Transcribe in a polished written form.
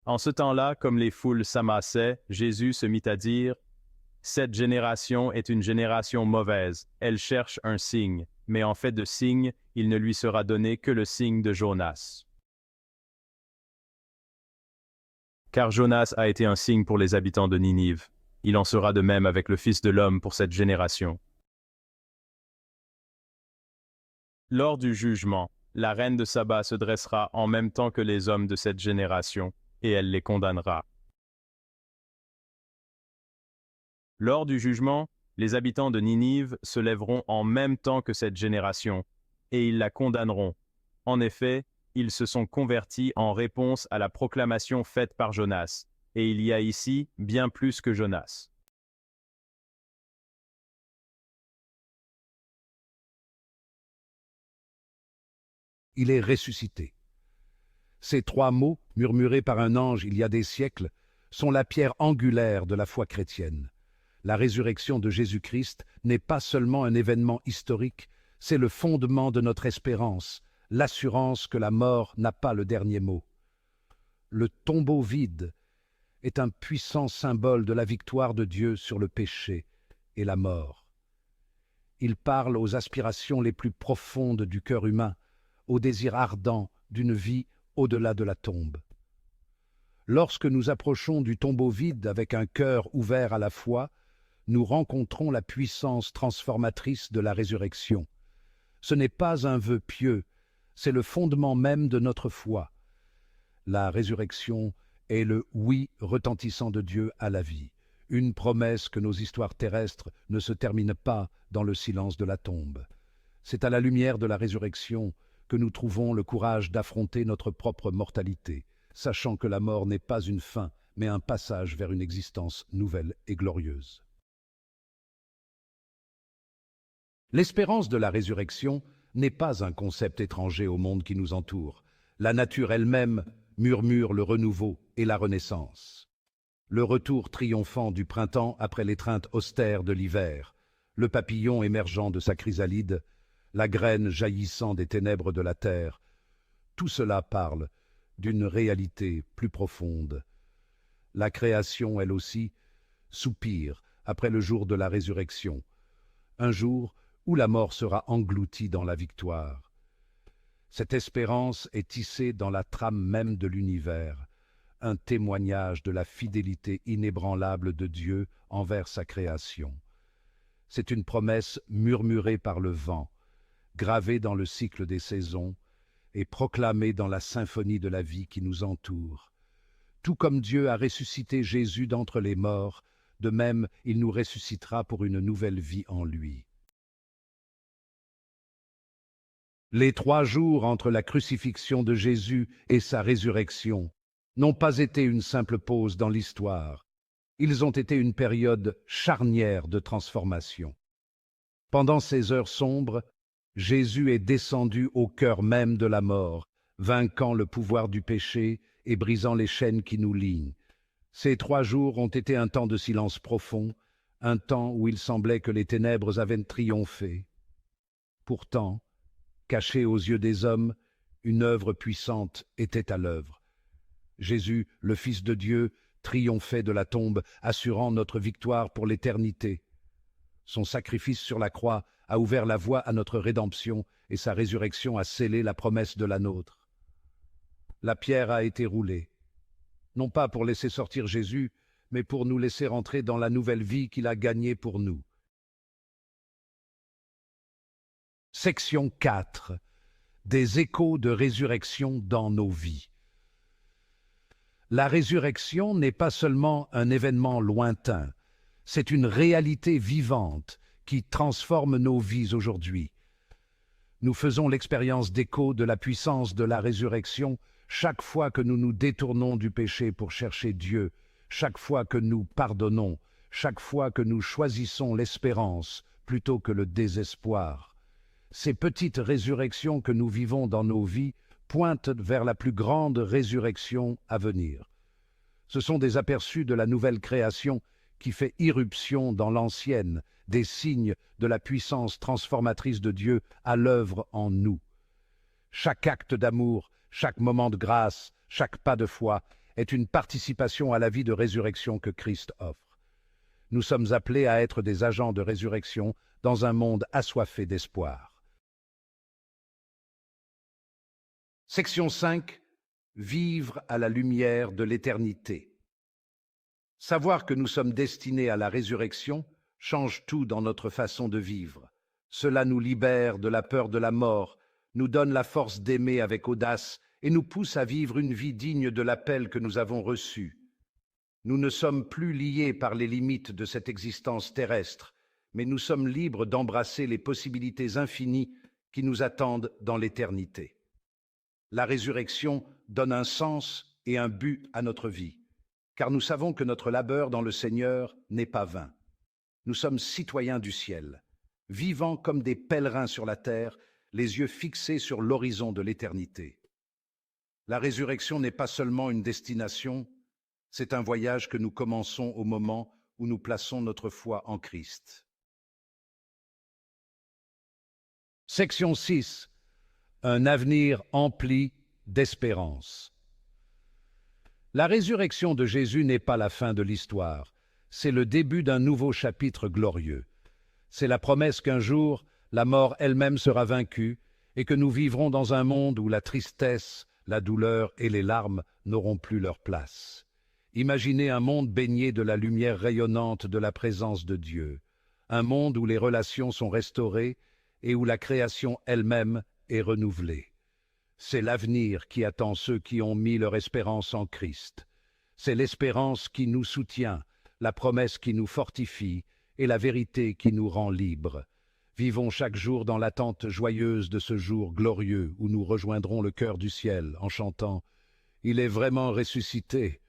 En ce temps-là, comme les foules s'amassaient, Jésus se mit à dire: « Cette génération est une génération mauvaise, elle cherche un signe, mais en fait de signe, il ne lui sera donné que le signe de Jonas. Car Jonas a été un signe pour les habitants de Ninive. Il en sera de même avec le Fils de l'homme pour cette génération. » Lors du jugement, la reine de Saba se dressera en même temps que les hommes de cette génération, et elle les condamnera. Lors du jugement, les habitants de Ninive se lèveront en même temps que cette génération, et ils la condamneront. En effet, ils se sont convertis en réponse à la proclamation faite par Jonas, et il y a ici bien plus que Jonas. Il est ressuscité. Ces trois mots, murmurés par un ange il y a des siècles, sont la pierre angulaire de la foi chrétienne. La résurrection de Jésus-Christ n'est pas seulement un événement historique, c'est le fondement de notre espérance, l'assurance que la mort n'a pas le dernier mot. Le tombeau vide est un puissant symbole de la victoire de Dieu sur le péché et la mort. Il parle aux aspirations les plus profondes du cœur humain, au désir ardent d'une vie au-delà de la tombe. Lorsque nous approchons du tombeau vide avec un cœur ouvert à la foi, nous rencontrons la puissance transformatrice de la résurrection. Ce n'est pas un vœu pieux, c'est le fondement même de notre foi. La résurrection est le oui retentissant de Dieu à la vie, une promesse que nos histoires terrestres ne se terminent pas dans le silence de la tombe. C'est à la lumière de la résurrection que nous trouvons le courage d'affronter notre propre mortalité, sachant que la mort n'est pas une fin, mais un passage vers une existence nouvelle et glorieuse. L'espérance de la résurrection n'est pas un concept étranger au monde qui nous entoure. La nature elle-même murmure le renouveau et la renaissance. Le retour triomphant du printemps après l'étreinte austère de l'hiver, le papillon émergeant de sa chrysalide, la graine jaillissant des ténèbres de la terre, tout cela parle d'une réalité plus profonde. La création, elle aussi, soupire après le jour de la résurrection, un jour où la mort sera engloutie dans la victoire. Cette espérance est tissée dans la trame même de l'univers, un témoignage de la fidélité inébranlable de Dieu envers sa création. C'est une promesse murmurée par le vent, gravée dans le cycle des saisons et proclamée dans la symphonie de la vie qui nous entoure. Tout comme Dieu a ressuscité Jésus d'entre les morts, de même il nous ressuscitera pour une nouvelle vie en lui. Les 3 jours entre la crucifixion de Jésus et sa résurrection n'ont pas été une simple pause dans l'histoire. Ils ont été une période charnière de transformation. Pendant ces heures sombres, Jésus est descendu au cœur même de la mort, vainquant le pouvoir du péché et brisant les chaînes qui nous lient. Ces 3 jours ont été un temps de silence profond, un temps où il semblait que les ténèbres avaient triomphé. Pourtant, cachée aux yeux des hommes, une œuvre puissante était à l'œuvre. Jésus, le Fils de Dieu, triomphait de la tombe, assurant notre victoire pour l'éternité. Son sacrifice sur la croix a ouvert la voie à notre rédemption et sa résurrection a scellé la promesse de la nôtre. La pierre a été roulée, non pas pour laisser sortir Jésus, mais pour nous laisser entrer dans la nouvelle vie qu'il a gagnée pour nous. Section 4. Des échos de résurrection dans nos vies. La résurrection n'est pas seulement un événement lointain, c'est une réalité vivante qui transforme nos vies aujourd'hui. Nous faisons l'expérience d'écho de la puissance de la résurrection chaque fois que nous nous détournons du péché pour chercher Dieu, chaque fois que nous pardonnons, chaque fois que nous choisissons l'espérance plutôt que le désespoir. Ces petites résurrections que nous vivons dans nos vies pointent vers la plus grande résurrection à venir. Ce sont des aperçus de la nouvelle création qui fait irruption dans l'ancienne, des signes de la puissance transformatrice de Dieu à l'œuvre en nous. Chaque acte d'amour, chaque moment de grâce, chaque pas de foi est une participation à la vie de résurrection que Christ offre. Nous sommes appelés à être des agents de résurrection dans un monde assoiffé d'espoir. Section 5. Vivre à la lumière de l'éternité. Savoir que nous sommes destinés à la résurrection change tout dans notre façon de vivre. Cela nous libère de la peur de la mort, nous donne la force d'aimer avec audace et nous pousse à vivre une vie digne de l'appel que nous avons reçu. Nous ne sommes plus liés par les limites de cette existence terrestre, mais nous sommes libres d'embrasser les possibilités infinies qui nous attendent dans l'éternité. La résurrection donne un sens et un but à notre vie, car nous savons que notre labeur dans le Seigneur n'est pas vain. Nous sommes citoyens du ciel, vivant comme des pèlerins sur la terre, les yeux fixés sur l'horizon de l'éternité. La résurrection n'est pas seulement une destination, c'est un voyage que nous commençons au moment où nous plaçons notre foi en Christ. Section 6. Un avenir empli d'espérance. La résurrection de Jésus n'est pas la fin de l'histoire, c'est le début d'un nouveau chapitre glorieux. C'est la promesse qu'un jour, la mort elle-même sera vaincue et que nous vivrons dans un monde où la tristesse, la douleur et les larmes n'auront plus leur place. Imaginez un monde baigné de la lumière rayonnante de la présence de Dieu, un monde où les relations sont restaurées et où la création elle-même est renouvelée. C'est l'avenir qui attend ceux qui ont mis leur espérance en Christ. C'est l'espérance qui nous soutient, la promesse qui nous fortifie et la vérité qui nous rend libres. Vivons chaque jour dans l'attente joyeuse de ce jour glorieux où nous rejoindrons le cœur du ciel en chantant « Il est vraiment ressuscité ».